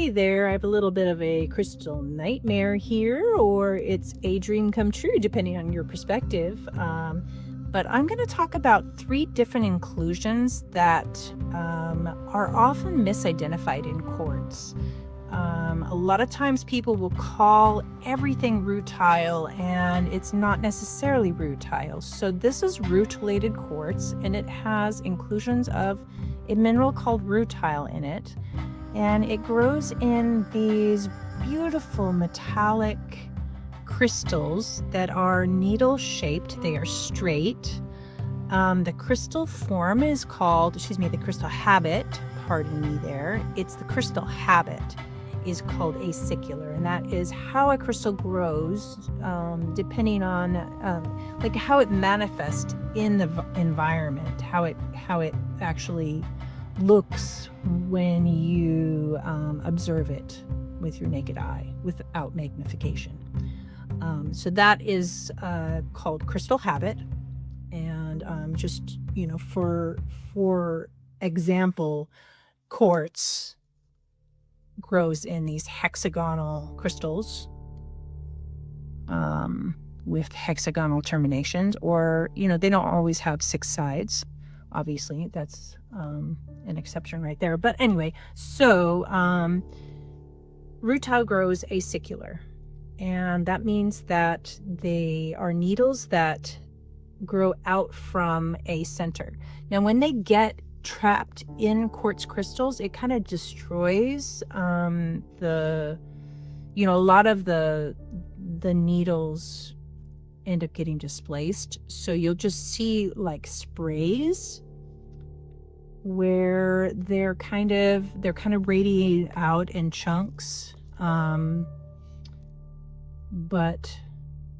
Hey there, I have a little bit of a crystal nightmare here, or it's a dream come true, depending on your perspective. But I'm going to talk about 3 different inclusions that are often misidentified in quartz. A lot of times people will call everything rutile, and it's not necessarily rutile. So this is rutilated quartz, and it has inclusions of a mineral called rutile in it. And it grows in these beautiful metallic crystals that are needle shaped. They are straight. The crystal form is called, the crystal habit, pardon me there. It's the crystal habit is called acicular, and that is how a crystal grows, depending on like how it manifests in the environment, how it actually looks when you observe it with your naked eye without magnification. So that is called crystal habit. And just, for example, quartz grows in these hexagonal crystals with hexagonal terminations, or, they don't always have 6 sides. Obviously, that's an exception right there. But anyway, so rutile grows acicular, and that means that they are needles that grow out from a center. Now, when they get trapped in quartz crystals, it kind of destroys a lot of the needles end up getting displaced. So you'll just see like sprays where they're kind of radiated out in chunks, but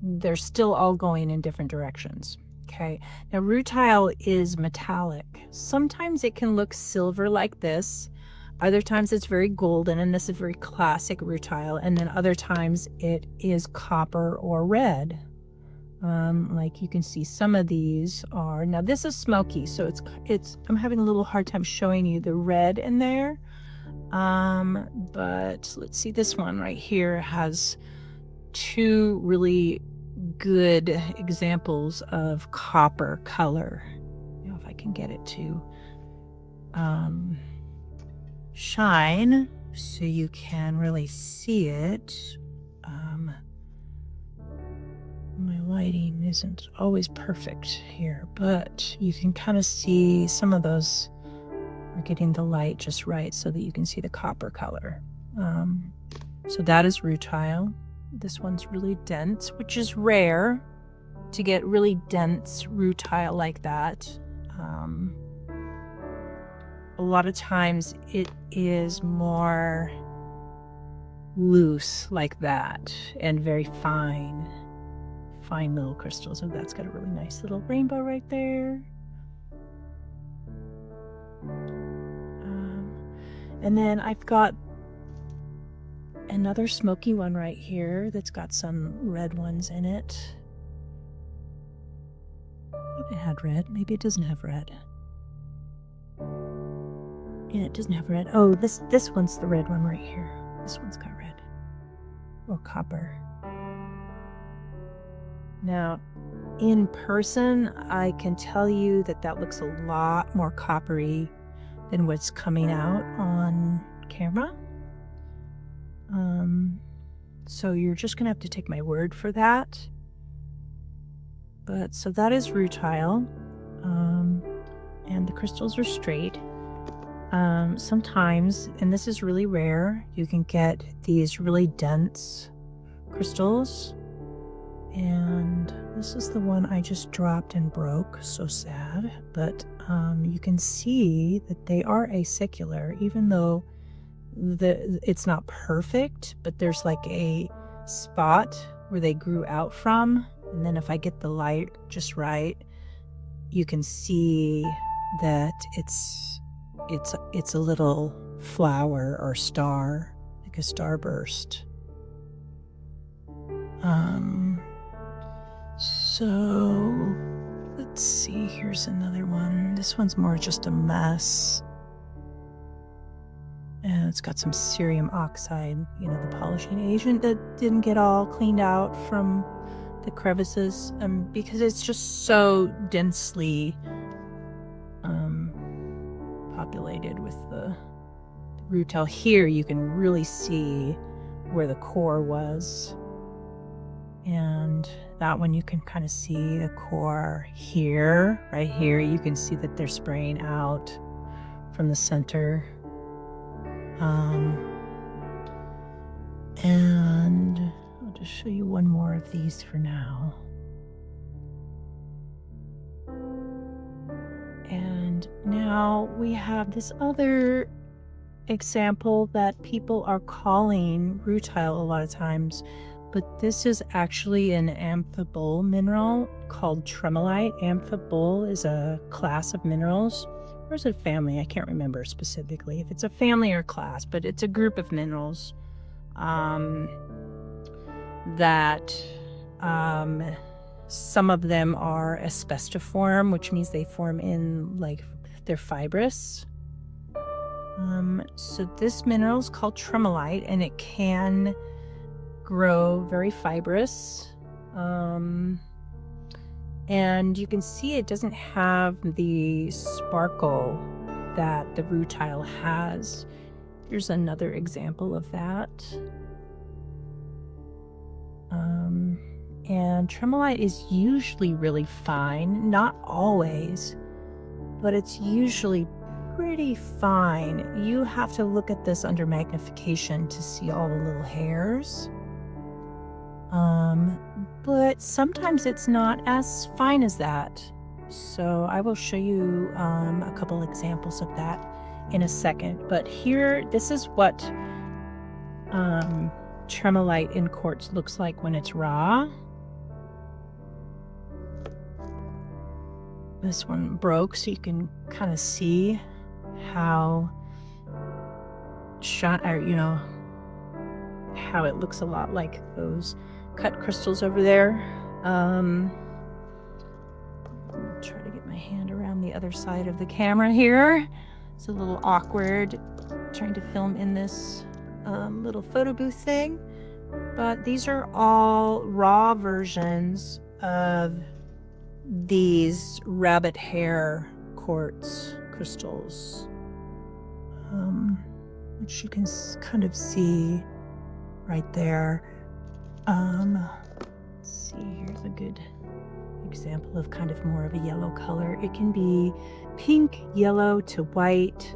they're still all going in different directions. Okay, now rutile is metallic. Sometimes it can look silver like this, other times it's very golden, and this is very classic rutile, and then other times it is copper or red. Like you can see, some of these are, now this is smoky, so it's I'm having a little hard time showing you the red in there, but let's see, this one right here has 2 really good examples of copper color. If I can get it to shine so you can really see it. My lighting isn't always perfect here, but you can kind of see some of those are getting the light just right so that you can see the copper color. So that is rutile. This one's really dense, which is rare to get really dense rutile like that. A lot of times it is more loose like that and very fine little crystals. So that's got a really nice little rainbow right there. And then I've got another smoky one right here that's got some red ones in it. I thought it had red. Maybe it doesn't have red. Yeah, it doesn't have red. Oh, this one's the red one right here. This one's got red. Or copper. Now, in person, I can tell you that looks a lot more coppery than what's coming out on camera. So you're just gonna have to take my word for that. But so that is rutile, and the crystals are straight. Sometimes, and this is really rare, you can get these really dense crystals, and this is the one I just dropped and broke. So sad. But you can see that they are acicular, even though it's not perfect, but there's like a spot where they grew out from, and then if I get the light just right, you can see that it's a little flower or star, like a starburst. So let's see, here's another one. This one's more just a mess. And it's got some cerium oxide, you know, the polishing agent that didn't get all cleaned out from the crevices, because it's just so densely populated with the rutile. Here you can really see where the core was, and that one you can kind of see the core here. Right here you can see that they're spraying out from the center. And I'll just show you one more of these for now. And now we have this other example that people are calling rutile a lot of times, but this is actually an amphibole mineral called Tremolite. Amphibole is a class of minerals, or is it a family? I can't remember specifically if it's a family or class, but it's a group of minerals that some of them are Asbestiform, which means they form in, like, they're fibrous. So this mineral is called Tremolite, and it can grow very fibrous. And you can see it doesn't have the sparkle that the rutile has. Here's another example of that. And Tremolite is usually really fine, not always, but it's usually pretty fine. You have to look at this under magnification to see all the little hairs. But sometimes it's not as fine as that. So I will show you a couple examples of that in a second. But here, this is what Tremolite in quartz looks like when it's raw. This one broke, so you can kind of see how how it looks a lot like those cut crystals over there. Try to get my hand around the other side of the camera here. It's a little awkward trying to film in this little photo booth thing, but these are all raw versions of these rabbit hair quartz crystals, which you can kind of see right there. Let's see, here's a good example of kind of more of a yellow color. It can be pink, yellow to white.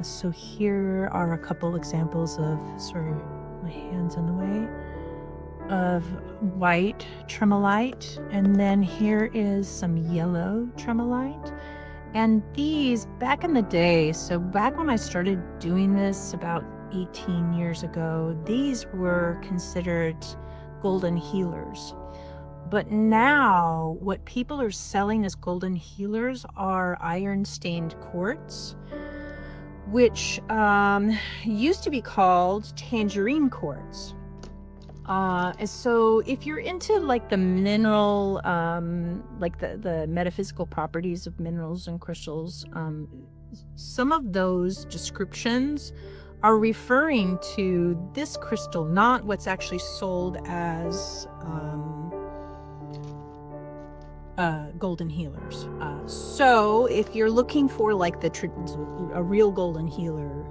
So here are a couple examples of, sorry, my hand's in the way, of white Tremolite, and then here is some yellow Tremolite. And these, back in the day, so back when I started doing this about 18 years ago, these were considered golden healers. But now what people are selling as golden healers are iron stained quartz, which used to be called tangerine quartz. So if you're into like the mineral, like the metaphysical properties of minerals and crystals, some of those descriptions are referring to this crystal, not what's actually sold as golden healers. So if you're looking for like a real golden healer,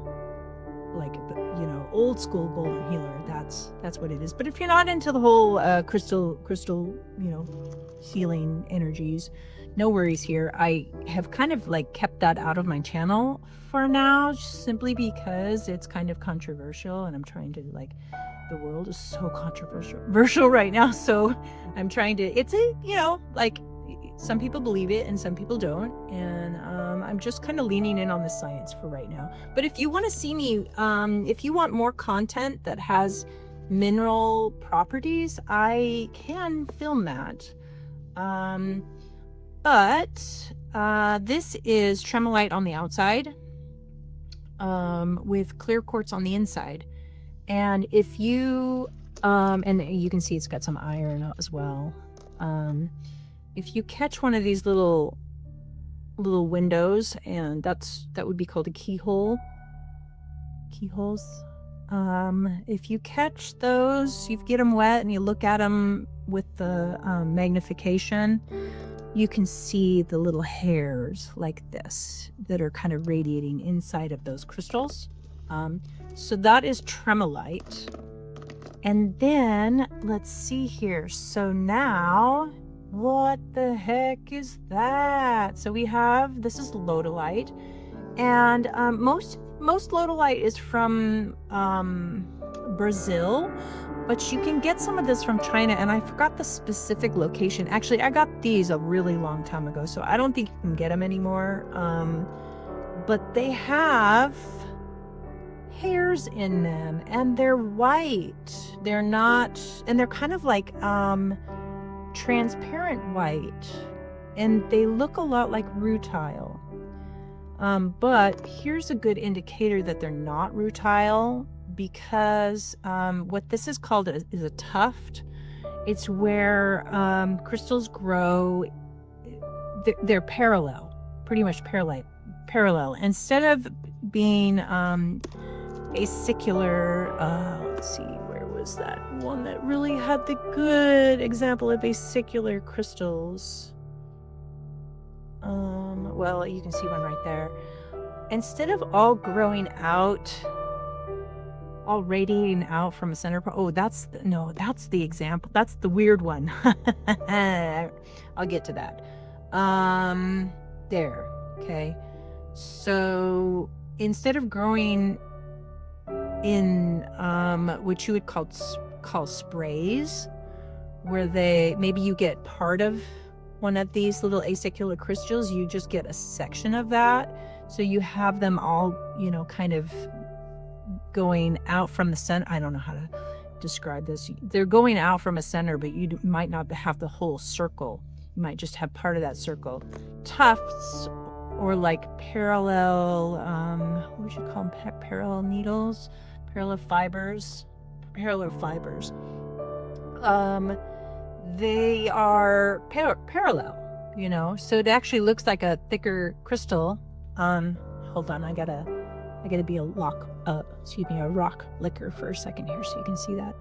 like, you know, old school golden healer, that's what it is. But if you're not into the whole crystal, you know, healing energies, no worries here. I have kind of like kept that out of my channel for now, simply because it's kind of controversial, and I'm trying to, like, the world is so controversial right now, so I'm trying to, it's a, you know, like, some people believe it and some people don't, and I'm just kind of leaning in on the science for right now. But if you want to see me, if you want more content that has mineral properties, I can film that. But this is Tremolite on the outside, with clear quartz on the inside. And if you, and you can see it's got some iron as well. If you catch one of these little windows, and that would be called a keyhole. keyholes. If you catch those, you get them wet and you look at them with the magnification, you can see the little hairs like this that are kind of radiating inside of those crystals. So that is Tremolite. And then let's see here. So now, what the heck is that? So we have, this is Lodolite, and most Lodolite is from Brazil, but you can get some of this from China, and I forgot the specific location. Actually, I got these a really long time ago, so I don't think you can get them anymore. But they have hairs in them, and they're white. They're not, and they're kind of like transparent white, and they look a lot like rutile. But here's a good indicator that they're not rutile, because what this is called is a tuft. It's where crystals grow. They're parallel, pretty much parallel. Instead of being acicular, let's see, where was that one that really had the good example of acicular crystals? Well, you can see one right there. Instead of all growing out, all radiating out from a center point. Oh, that's the example. That's the weird one. I'll get to that. There. Okay. So instead of growing in what you would call sprays, where maybe you get part of one of these little acicular crystals, you just get a section of that. So you have them all, kind of going out from the center. I don't know how to describe this. They're going out from a center, but you might not have the whole circle. You might just have part of that circle. Tufts, or like parallel, what would you call them? Parallel needles, parallel fibers. They are parallel, so it actually looks like a thicker crystal. Hold on, I gotta be a rock licker for a second here so you can see that.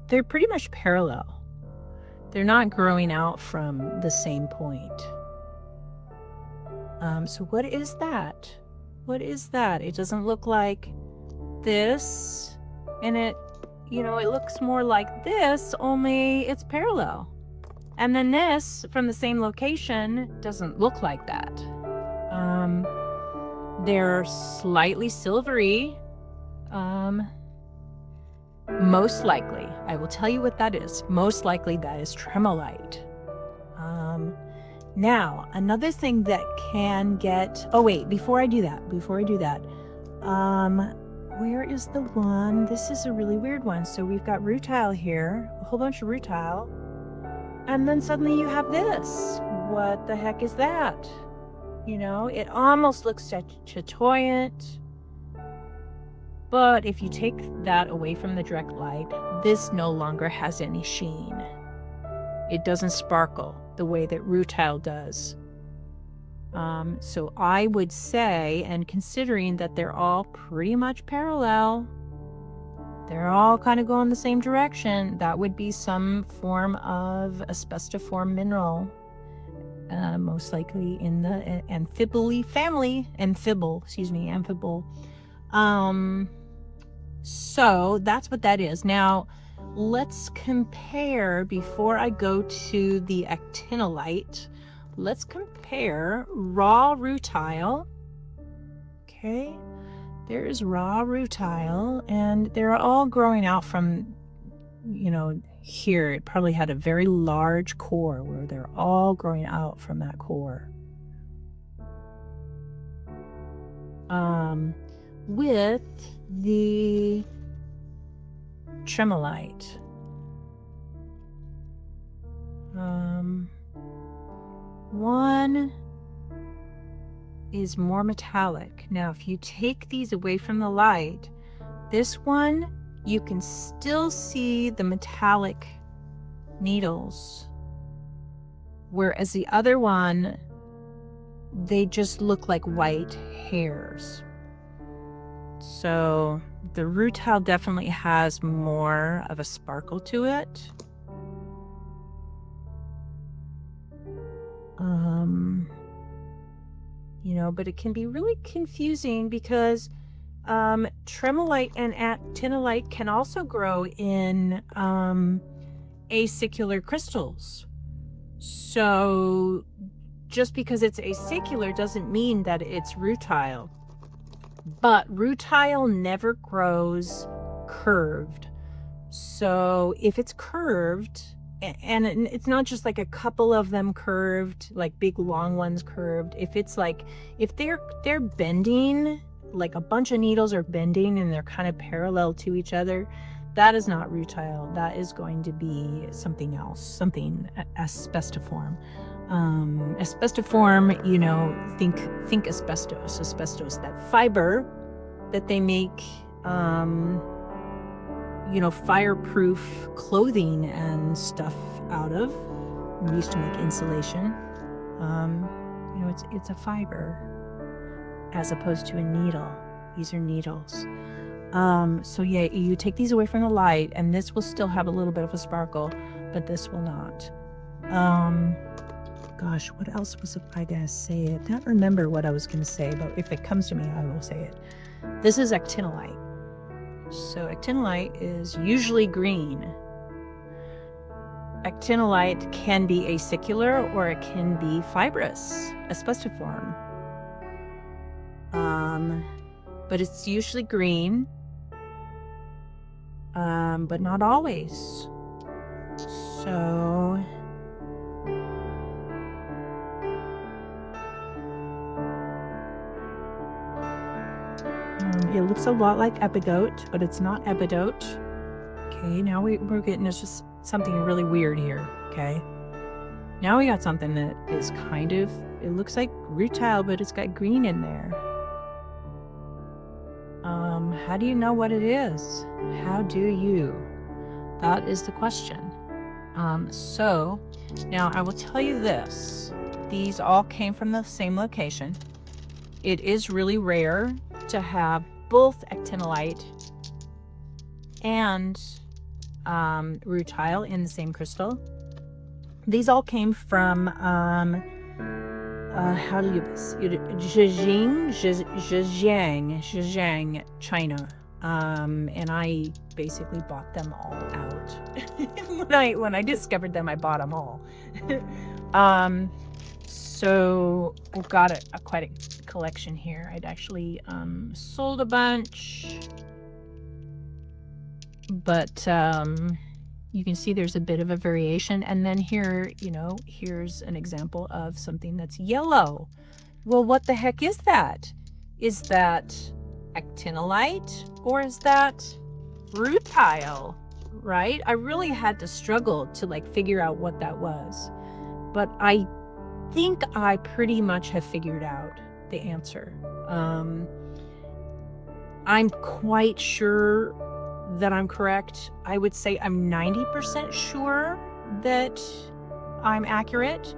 They're pretty much parallel. They're not growing out from the same point. So what is that? It doesn't look like this, and it looks more like this, only it's parallel. And then this from the same location doesn't look like that. They're slightly silvery. Most likely, I will tell you what that is. Most likely that is Tremolite. Now, another thing that can get, before I do that, where is the one? This is a really weird one. So we've got rutile here, a whole bunch of rutile, and then suddenly you have this. What the heck is that? It almost looks chatoyant, but if you take that away from the direct light, this no longer has any sheen. It doesn't sparkle the way that rutile does. So I would say, and considering that they're all pretty much parallel, they're all kind of going the same direction, that would be some form of Asbestiform mineral, most likely in the Amphibole family. Amphibole. So that's what that is. Now, let's compare, before I go to the Actinolite, let's compare raw rutile. Okay, there is raw rutile, and they're all growing out from, here. It probably had a very large core where they're all growing out from that core. With the Tremolite, one is more metallic. Now, if you take these away from the light, this one, you can still see the metallic needles, whereas the other one, they just look like white hairs. So the rutile definitely has more of a sparkle to it. You know, but it can be really confusing because Tremolite and Actinolite can also grow in acicular crystals. So just because it's acicular doesn't mean that it's rutile. But rutile never grows curved. So if it's curved, and it's not just like a couple of them curved, like big long ones curved. If it's like, if they're bending, like a bunch of needles are bending and they're kind of parallel to each other, that is not rutile. That is going to be something else, something asbestiform. Asbestiform, you know, think asbestos, that fiber that they make, you know, fireproof clothing and stuff out of. We used to make insulation. You know, it's a fiber as opposed to a needle. These are needles. So yeah, you take these away from the light and this will still have a little bit of a sparkle, but this will not. Gosh, what else was I gonna say? I can't remember what I was gonna say, but if it comes to me, I will say it. This is actinolite. So actinolite is usually green. Actinolite can be acicular or it can be fibrous, asbestiform. But it's usually green, but not always. So it looks a lot like epidote, but it's not epidote. Okay, now we're getting, it's just something really weird here, okay? Now we got something that is kind of, it looks like rutile, but it's got green in there. How do you know what it is? How do you? That is the question. So now I will tell you this. These all came from the same location. It is really rare to have both actinolite and rutile in the same crystal. These all came from how do you Zhejiang, China. And I basically bought them all out. when I discovered them, I bought them all. So we've got quite a collection here. I'd actually sold a bunch, but you can see there's a bit of a variation. And then here, you know, here's an example of something that's yellow. Well, what the heck is that? Is that actinolite or is that rutile, right? I really had to struggle to like figure out what that was, but I think I pretty much have figured out the answer. I'm quite sure that I'm correct. I would say I'm 90% sure that I'm accurate,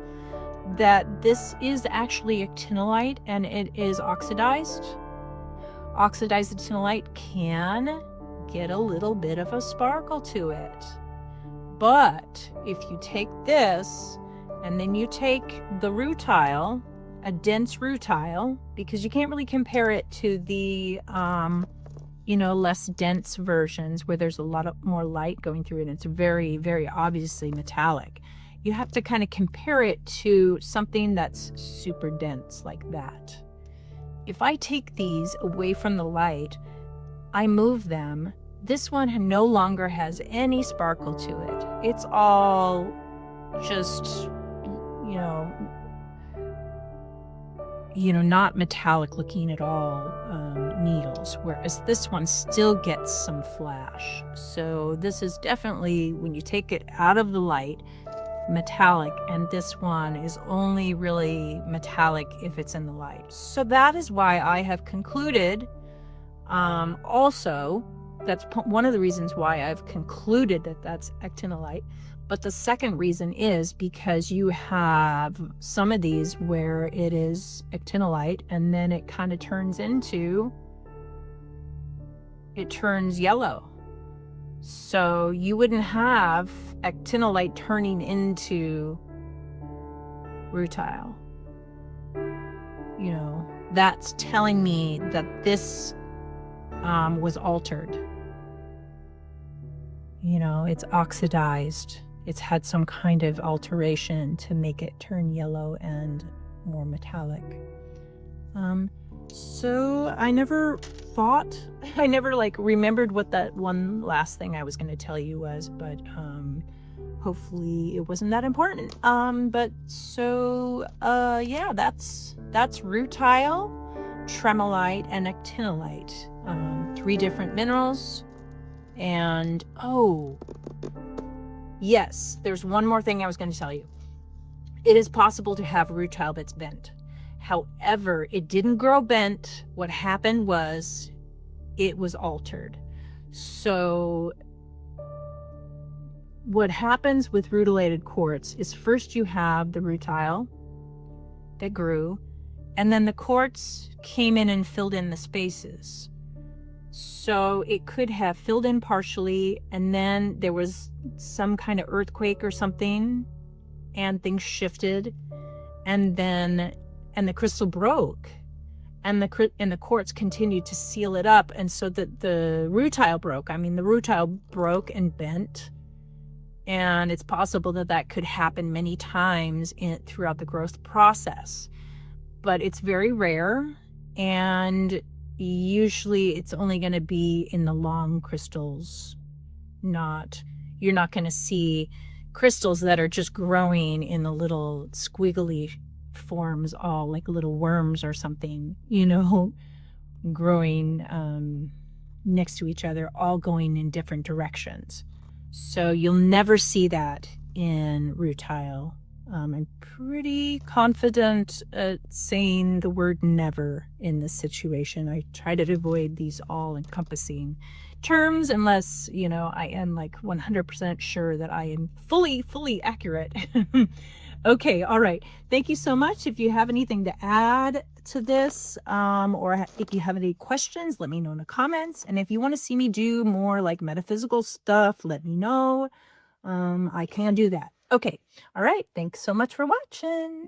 that this is actually actinolite and it is oxidized. Oxidized actinolite can get a little bit of a sparkle to it. But if you take this and then you take the rutile, a dense rutile, because you can't really compare it to the you know, less dense versions where there's a lot more light going through it and it's very, very obviously metallic. You have to kind of compare it to something that's super dense like that. If I take these away from the light, I move them, this one no longer has any sparkle to it. It's all just, you know, not metallic looking at all, needles, whereas this one still gets some flash. So this is definitely, when you take it out of the light, metallic, and this one is only really metallic if it's in the light. So that is why I have concluded, also, that's one of the reasons why I've concluded that that's actinolite. But the second reason is because you have some of these where it is actinolite and then it kind of turns into it turns yellow. So you wouldn't have actinolite turning into rutile. You know, that's telling me that this was altered. You know, it's oxidized. It's had some kind of alteration to make it turn yellow and more metallic. So I never like remembered what that one last thing I was going to tell you was, but hopefully it wasn't that important. But so yeah, that's rutile, tremolite, and actinolite. 3 different minerals. And oh yes, there's one more thing I was going to tell you. It is possible to have rutile that's bent. However, it didn't grow bent. What happened was it was altered. So what happens with rutilated quartz is first you have the rutile that grew, and then the quartz came in and filled in the spaces. So it could have filled in partially, and then there was some kind of earthquake or something, and things shifted, and the crystal broke, and the quartz continued to seal it up, and so that the rutile broke. I mean, the rutile broke and bent, and it's possible that that could happen many times throughout the growth process, but it's very rare, and usually it's only going to be in the long crystals. You're not going to see crystals that are just growing in the little squiggly forms, all like little worms or something, you know, growing next to each other, all going in different directions. So you'll never see that in rutile. I'm pretty confident at saying the word never in this situation. I try to avoid these all-encompassing terms unless, you know, I am like 100% sure that I am fully accurate. Okay, all right. Thank you so much. If you have anything to add to this, or if you have any questions, let me know in the comments. And if you want to see me do more like metaphysical stuff, let me know. I can do that. Okay. All right. Thanks so much for watching.